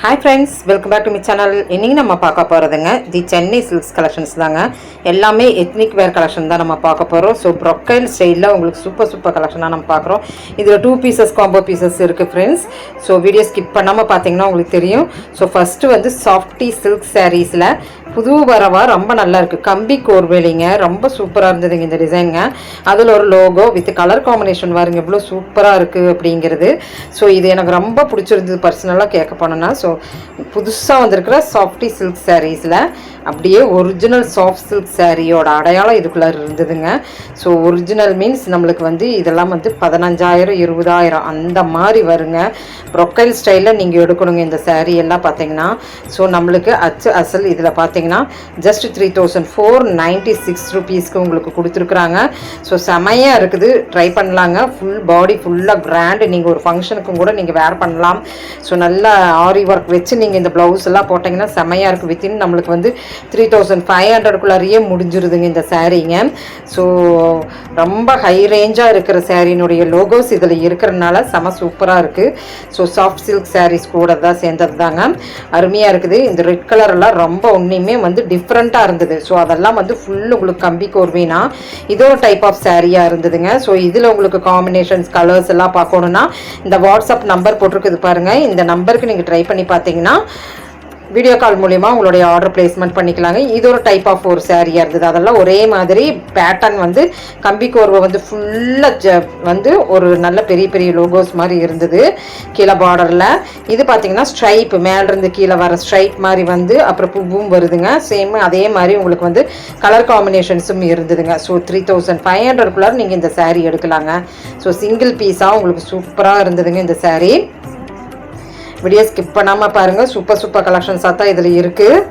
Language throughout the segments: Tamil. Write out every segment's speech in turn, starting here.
Hi friends, welcome back to my channel. இன்னைக்கு நம்ம பார்க்க போறதுங்க தி சென்னை சில்க்ஸ் கலெக்ஷன்ஸ் தாங்க. எல்லாமே எத்னிக் வேர் கலெக்ஷன் தான் நம்ம பார்க்க போறோம். ஸோ ப்ரொக்கைல் ஸ்டைலில் உங்களுக்கு சூப்பர் கலெக்ஷனாக நம்ம பார்க்குறோம். இதில் 2 பீசஸ் காம்போ பீசஸ் இருக்குது ஃப்ரெண்ட்ஸ். ஸோ வீடியோ ஸ்கிப் பண்ணாமல் பார்த்தீங்கன்னா உங்களுக்கு தெரியும். ஸோ ஃபஸ்ட்டு வந்து சாஃப்டி சில்க் சாரீஸில் புது வரவாக ரொம்ப நல்லா இருக்குது. கம்பி கோர்வேலிங்க, ரொம்ப சூப்பராக இருந்ததுங்க இந்த டிசைனுங்க. அதில் ஒரு லோகோ வித் கலர் காம்பினேஷன் பாருங்க எவ்வளோ சூப்பராக இருக்குது அப்படிங்கிறது. ஸோ இது எனக்கு ரொம்ப பிடிச்சிருந்தது பர்சனலாக கேட்க போனோன்னா. ஸோ புதுசாக வந்திருக்கிற சாஃப்டி சில்க் சாரீஸில் அப்படியே ஒரிஜினல் சாஃப்ட் சில்க் சாரியோட அடையாளம் இதுக்குள்ளே இருந்ததுங்க. ஸோ ஒரிஜினல் மீன்ஸ் நம்மளுக்கு வந்து இதெல்லாம் வந்து 15,000 20,000 அந்த மாதிரி வருங்க. ப்ரொக்கைல் ஸ்டைலில் நீங்கள் எடுக்கணுங்க இந்த சாரீ எல்லாம் பார்த்தீங்கன்னா. ஸோ நம்மளுக்கு அசல் இதில் பார்த்தீங்கன்னா ஜஸ்ட் 3,496 ருபீஸ்க்கு உங்களுக்கு கொடுத்துருக்குறாங்க. ஸோ செமையாக இருக்குது, ட்ரை பண்ணலாங்க. ஃபுல் பாடி ஃபுல்லாக கிராண்டு, நீங்கள் ஒரு ஃபங்க்ஷனுக்கும் கூட நீங்கள் வேர் பண்ணலாம். ஸோ நல்லா ஆரி ஒர்க் வச்சு நீங்கள் இந்த ப்ளவுஸ் எல்லாம் போட்டிங்கன்னா செமையாக இருக்குது. வித்தின் நம்மளுக்கு வந்து 3,500க்குள்ளாரியே முடிஞ்சிருதுங்க இந்த சாரீங்க. ஸோ ரொம்ப ஹை ரேஞ்சாக இருக்கிற சாரீனுடைய லோகோஸ் இதில் இருக்கிறதுனால செம சூப்பராக இருக்குது. ஸோ சாஃப்ட் சில்க் சாரீஸ் கூட தான் சேர்ந்தது தாங்க. அருமையாக இருக்குது. இந்த ரெட் கலர் எல்லாம் ரொம்ப ஒன்றுமே வந்து டிஃப்ரெண்ட்டாக இருந்தது. ஸோ அதெல்லாம் வந்து ஃபுல் உங்களுக்கு கம்பி கோர்வைனா இதோ டைப் ஆஃப் சாரியாக இருந்ததுங்க. ஸோ இதில் உங்களுக்கு காம்பினேஷன்ஸ் கலர்ஸ் எல்லாம் பார்க்கணுன்னா இந்த வாட்ஸ்அப் நம்பர் போட்டிருக்குது பாருங்கள். இந்த நம்பருக்கு நீங்கள் ட்ரை பண்ணி பார்த்தீங்கன்னா வீடியோ கால் மூலிமா உங்களுடைய ஆர்டர் பிளேஸ்மெண்ட் பண்ணிக்கலாங்க. இது ஒரு டைப் ஆஃப் ஒரு சாரியாக இருந்தது. அதெல்லாம் ஒரே மாதிரி பேட்டர்ன் வந்து கம்பி கோர்வை வந்து ஃபுல்லாக வந்து ஒரு நல்ல பெரிய லோகோஸ் மாதிரி இருந்தது கீழே பார்டரில். இது பார்த்தீங்கன்னா ஸ்ட்ரைப் மேலேருந்து கீழே வர ஸ்ட்ரைப் மாதிரி வந்து அப்புறம் பூவும் வருதுங்க. சேம் அதே மாதிரி உங்களுக்கு வந்து கலர் காம்பினேஷன்ஸும் இருந்ததுங்க. ஸோ 3,500க்குள்ளே நீங்கள் இந்த சாரீ எடுக்கலாங்க. ஸோ சிங்கிள் பீஸாக உங்களுக்கு சூப்பராக இருந்ததுங்க இந்த சாரீ. வீடியோ ஸ்கிப் பண்ணாமல் பாருங்கள். சூப்பர் கலெக்ஷன்ஸாக தான் இதில் இருக்குது.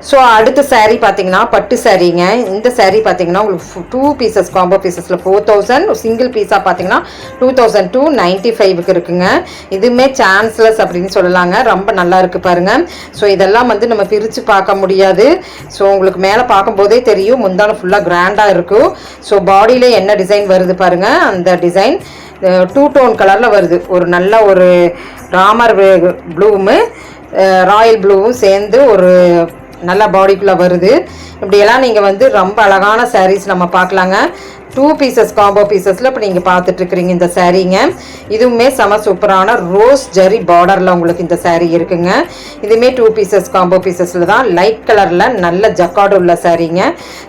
ஸோ அடுத்த சாரீ பார்த்தீங்கன்னா பட்டு சாரீங்க. இந்த சாரீ பார்த்தீங்கன்னா உங்களுக்கு 2 பீசஸ் காம்போ பீசஸில் 4,000, சிங்கிள் பீஸாக பார்த்தீங்கன்னா 2,295க்கு இருக்குங்க. இதுவுமே சான்ஸ்லெஸ் அப்படின்னு சொல்லலாங்க. ரொம்ப நல்லா இருக்குது பாருங்கள். ஸோ இதெல்லாம் வந்து நம்ம பிரித்து பார்க்க முடியாது. ஸோ உங்களுக்கு மேலே பார்க்கும்போதே தெரியும் முந்தான ஃபுல்லாக கிராண்டாக இருக்கும். ஸோ பாடியில் என்ன டிசைன் வருது பாருங்கள். அந்த டிசைன் 2 டோன் கலரில் வருது. ஒரு நல்ல ஒரு ராமர் ப்ளூவும் ராயல் ப்ளூவும் சேர்ந்து ஒரு நல்லா பாடிக்குள்ளே வருது. இப்படியெல்லாம் நீங்கள் வந்து ரொம்ப அழகான சாரீஸ் நம்ம பார்க்கலாங்க. 2 பீசஸ் காம்போ பீசஸில் இப்போ நீங்கள் பார்த்துட்ருக்குறீங்க இந்த சாரீங்க. இதுவுமே செம சூப்பரான ரோஸ் ஜரி பார்டரில் உங்களுக்கு இந்த சாரீ இருக்குங்க. இதுவுமே 2 பீசஸ் காம்போ பீசஸில் தான் லைட் கலரில் நல்ல ஜக்கார்டு உள்ள சாரீங்க.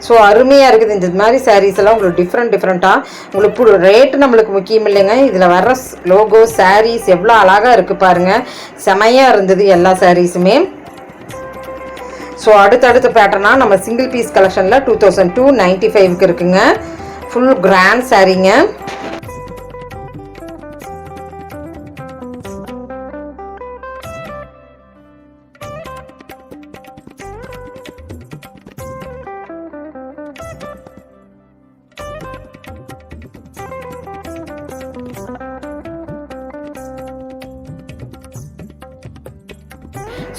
ஸோ அருமையாக இருக்குது. இந்த மாதிரி சாரீஸ் எல்லாம் உங்களுக்கு டிஃப்ரெண்ட்டாக உங்களுக்கு ரேட்டு நம்மளுக்கு முக்கியம் இல்லைங்க. இதில் வர்ற லோகோ சாரீஸ் எவ்வளோ அழகாக இருக்குது பாருங்கள். செமையாக இருந்தது எல்லா சாரீஸுமே. ஸோ அடுத்த பேட்டர்னாக நம்ம சிங்கிள் பீஸ் கலெக்ஷனில் 2,295க்கு இருக்குங்க. Full grand சாரீங்க.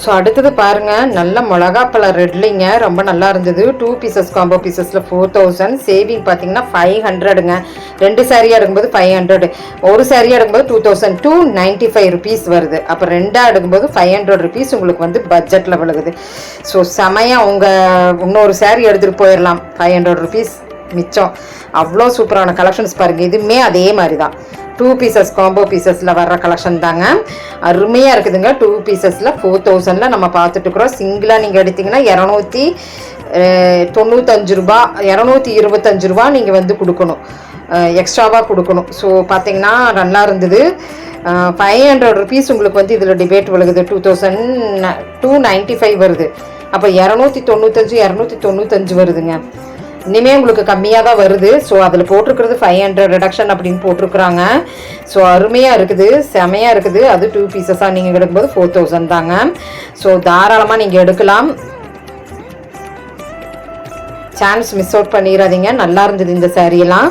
ஸோ அடுத்தது பாருங்கள், நல்ல மிளகாப்பழ ரெட்லிங்க, ரொம்ப நல்லா இருந்தது. 2 பீசஸ் காம்போ பீசஸில் 4,000, சேவிங் பார்த்தீங்கன்னா 500ங்க. 2 சாரியாக எடுக்கும்போது 500, ஒரு சாரியாக எடுக்கும்போது 2,295 ருபீஸ் வருது. அப்போ 2ஆக எடுக்கும்போது 500 ருபீஸ் உங்களுக்கு வந்து பட்ஜெட்டில் விழுகுது. ஸோ செமையாக உங்கள் இன்னொரு சாரி எடுத்துகிட்டு போயிடலாம். 500 ருபீஸ் மிச்சம். அவ்வளோ சூப்பரான கலெக்ஷன்ஸ் பாருங்கள். இதுவுமே அதே மாதிரி தான் 2 பீசஸ் காம்போ பீசஸில் வர்ற கலெக்ஷன் தாங்க. அருமையாக இருக்குதுங்க. 2 பீசஸில் 4,000ல் நம்ம பார்த்துட்டுருக்குறோம். சிங்கிளாக நீங்கள் எடுத்திங்கன்னா 295 ரூபா 225 ரூபா நீங்கள் வந்து கொடுக்கணும், எக்ஸ்ட்ராவாக கொடுக்கணும். ஸோ பார்த்தீங்கன்னா நல்லா இருந்தது. 500 ருபீஸ் உங்களுக்கு வந்து இதில் டிபேட் விழுகுது. 2,295 வருது. அப்போ 295 295 வருதுங்க. இனிமேல் உங்களுக்கு கம்மியாக தான் வருது. ஸோ அதில் போட்டிருக்கிறது 500 ரிடக்ஷன் அப்படின்னு போட்டிருக்குறாங்க. ஸோ அருமையாக இருக்குது, செமையாக இருக்குது. அது 2 பீசஸாக நீங்கள் எடுக்கும்போது 4,000 தாங்க. ஸோ தாராளமாக நீங்கள் எடுக்கலாம். சான்ஸ் மிஸ் அவுட் பண்ணிடாதீங்க. நல்லா இருந்தது இந்த சாரியெல்லாம்.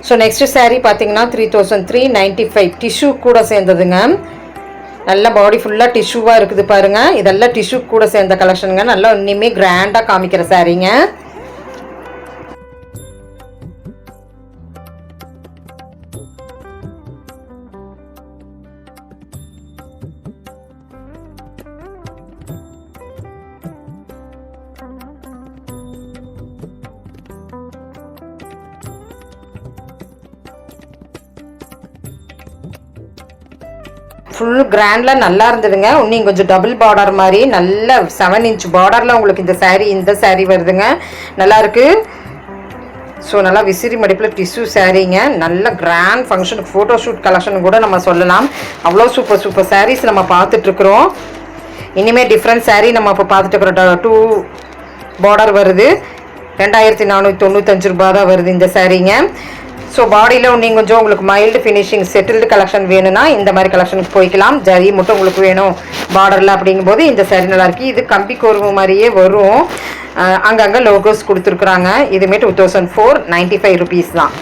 ஸோ நெக்ஸ்ட்டு saree பார்த்தீங்கன்னா 3395 டிஷ்யூ கூட சேர்ந்ததுங்க. நல்ல பாடி ஃபுல்லாக டிஷ்யூவாக இருக்குது பாருங்கள். இதெல்லாம் டிஷ்யூ கூட சேர்ந்த கலெக்ஷனுங்க. நல்லா இன்னுமே கிராண்டாக காமிக்கிற சாரீங்க. ஃபுல் கிராண்டில் நல்லா இருந்ததுங்க. இன்னும் கொஞ்சம் டபுள் பார்டர் மாதிரி நல்ல 7 inch பார்டரில் உங்களுக்கு இந்த saree வருதுங்க. நல்லாயிருக்கு. ஸோ நல்லா விசிறி மடிப்பில் டிஷ்யூ சாரீங்க. நல்ல கிராண்ட் ஃபங்க்ஷனுக்கு ஃபோட்டோ ஷூட் கலெக்ஷன் கூட நம்ம சொல்லலாம். அவ்வளோ சூப்பர் சாரீஸ் நம்ம பார்த்துட்ருக்குறோம். இனிமேல் டிஃப்ரெண்ட் saree நம்ம இப்போ பார்த்துட்டு 2 பார்டர் வருது. 2495 ரூபா தான் வருது இந்த சாரீங்க. ஸோ பாடியில் நீங்கள் கொஞ்சம் உங்களுக்கு மைல்டு ஃபினிஷிங் செட்டில்டு கலெக்ஷன் வேணும்னா இந்த மாதிரி கலெக்ஷனுக்கு போய்க்கலாம். ஜரி மட்டும் உங்களுக்கு வேணும் பார்டரில் அப்படிங்கும்போது இந்த saree நல்லாயிருக்கு. இது கம்பி கோர்வு மாதிரியே வரும். அங்கங்கே லோகோஸ் கொடுத்துருக்குறாங்க. இதுமே 2495 rupees தான்.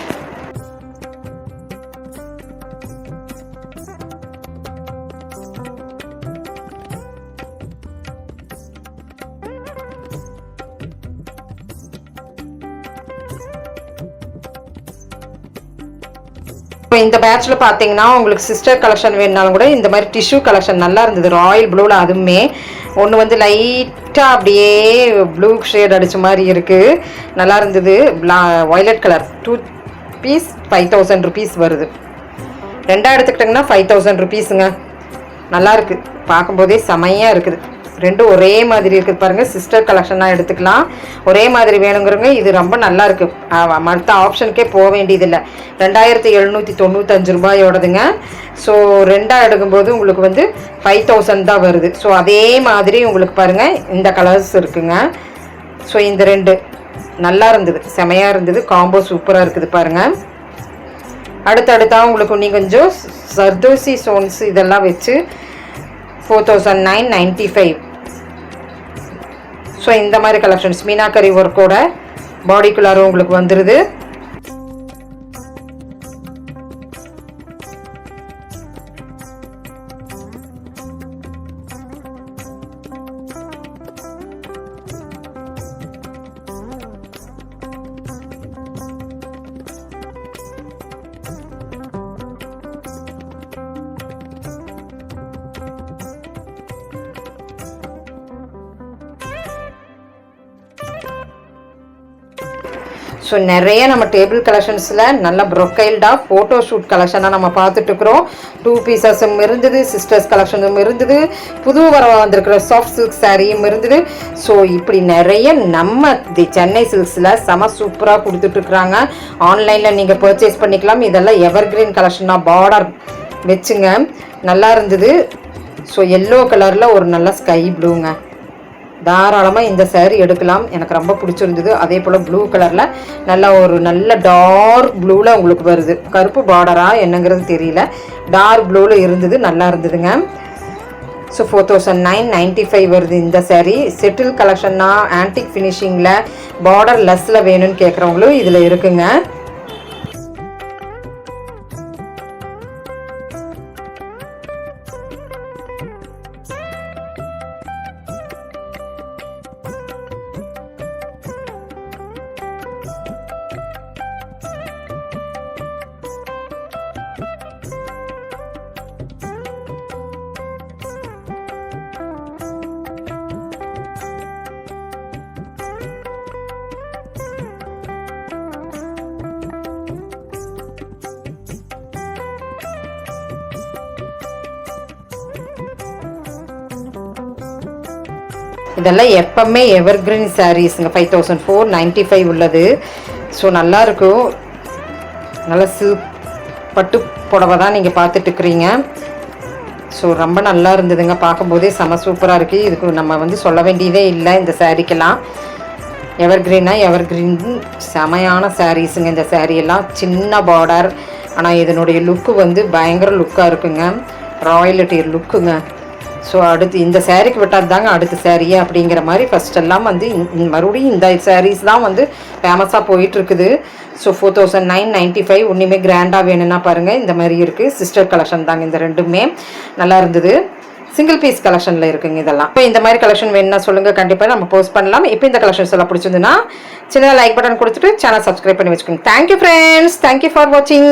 இந்த பேட்ச்ல பார்த்தீங்கன்னா உங்களுக்கு சிஸ்டர் கலெக்ஷன் வேணுனாலும் கூட இந்த மாதிரி டிஷ்யூ கலெக்ஷன் நல்லா இருந்தது. ராயல் ப்ளூவில் அதுவுமே ஒன்று லைட்டாக அப்படியே ப்ளூ ஷேட் அடித்த மாதிரி இருக்குது. நல்லா இருந்தது. வயலட் கலர் 2 பீஸ் 5000 rupees வருது. ரெண்டாக எடுத்துக்கிட்டிங்கன்னா 5000 rupeesங்க. நல்லாயிருக்கு. பார்க்கும்போதே செமையாக இருக்குது. ரெண்டும் ஒரே மாதிரி இருக்குது பாருங்கள். சிஸ்டர் கலெக்ஷனாக எடுத்துக்கலாம். ஒரே மாதிரி வேணுங்கிறவங்க இது ரொம்ப நல்லா இருக்குது. மற்ற ஆப்ஷனுக்கே போக வேண்டியதில்லை. 2795 ரூபாயோடதுங்க. ஸோ ரெண்டாக எடுக்கும்போது உங்களுக்கு 5000 தான் வருது. ஸோ அதே மாதிரி உங்களுக்கு பாருங்கள் இந்த கலர்ஸ் இருக்குங்க. ஸோ இந்த 2 நல்லா இருந்தது. செமையாக இருந்தது. காம்போ சூப்பராக இருக்குது பாருங்கள். அடுத்தடுத்தா உங்களுக்கு இன்னும் கொஞ்சம் சர்தோசி ஸ்டோன்ஸ் இதெல்லாம் வச்சு 4995. ஸோ இந்த மாதிரி கலெக்ஷன்ஸ் மீனாக்கரி ஒர்க்கோட பாடிக்குள்ளார உங்களுக்கு வந்துடுது. ஸோ நிறைய நம்ம டேபிள் கலெக்ஷன்ஸில் நல்ல ப்ரொக்கைல்டாக ஃபோட்டோ ஷூட் கலெக்ஷனாக நம்ம பார்த்துட்ருக்குறோம். 2 பீசஸும் இருந்தது. சிஸ்டர்ஸ் கலெக்ஷனும் இருந்தது. புது வரவாக வந்திருக்கிற சாஃப்ட் சில்க் சாரியும் இருந்தது. ஸோ இப்படி நிறைய நம்ம சென்னை சில்க்ஸில் செம சூப்பராக கொடுத்துட்ருக்குறாங்க. ஆன்லைனில் நீங்கள் பர்ச்சேஸ் பண்ணிக்கலாம். இதெல்லாம் எவர்கிரீன் கலெக்ஷனாக பார்டர் வச்சுங்க. நல்லா இருந்தது. ஸோ எல்லோ கலரில் ஒரு நல்ல ஸ்கை ப்ளூங்க. தாராளமாக இந்த saree எடுக்கலாம். எனக்கு ரொம்ப பிடிச்சிருந்தது. அதே போல் ப்ளூ கலரில் நல்ல டார்க் ப்ளூவில் உங்களுக்கு வருது. கருப்பு பார்டரா என்னங்கிறது தெரியல. டார்க் ப்ளூவில் இருந்தது. நல்லா இருந்ததுங்க. ஸோ 4995 வருது இந்த saree. செட்டில் கலெக்ஷன்னா ஆன்டிக் ஃபினிஷிங்கில் பார்டர் லெஸ்ஸில் வேணும்னு கேட்குறவங்களும் இதில் இருக்குங்க. இதெல்லாம் எப்பவுமே எவர்கிரீன் சாரீஸுங்க. 5495 உள்ளது. ஸோ நல்லாயிருக்கும். நல்லா சில்க் பட்டு புடவை தான் நீங்கள் பார்த்துட்ருக்குறீங்க. ஸோ ரொம்ப நல்லா இருந்ததுங்க. பார்க்கும்போதே செம சூப்பராக இருக்குது. இதுக்கு நம்ம சொல்ல வேண்டியதே இல்லை. இந்த சாரீக்கெல்லாம் எவர்கிரீன் செமையான சாரீஸுங்க. இந்த சாரியெல்லாம் சின்ன பார்டர். ஆனால் இதனுடைய லுக்கு பயங்கர லுக்காக இருக்குங்க. ராயலிட்டி லுக்குங்க. ஸோ அடுத்து இந்த சேரீக்கு விட்டால் தாங்க அடுத்த சேரீயே அப்படிங்கிற மாதிரி ஃபஸ்ட்டெல்லாம் வந்து மறுபடியும் இந்த சாரீஸ் தான் வந்து ஃபேமஸாக போயிட்டுருக்குது. ஸோ 4995 ஒன்றுமே கிராண்டாக வேணும்னா பாருங்கள், இந்த மாதிரி இருக்குது. சிஸ்டர் கலெக்ஷன் தாங்க இந்த ரெண்டுமே, நல்லா இருந்தது. சிங்கிள் பீஸ் கலெக்ஷனில் இருக்குங்க இதெல்லாம். இப்போ இந்த மாதிரி கலெக்ஷன் வேணும்னா சொல்லுங்கள், கண்டிப்பாக நம்ம போஸ்ட் பண்ணலாம். இப்போ இந்த கலெக்ஷன்ஸ் எல்லாம் பிடிச்சிருந்துன்னா சின்னதாக லைக் பட்டன் கொடுத்துட்டு சேனல் சப்ஸ்கிரைப் பண்ணி வச்சுக்கோங்க. தேங்க்யூ ஃப்ரெண்ட்ஸ், தேங்க்யூ ஃபார் வாட்சிங்.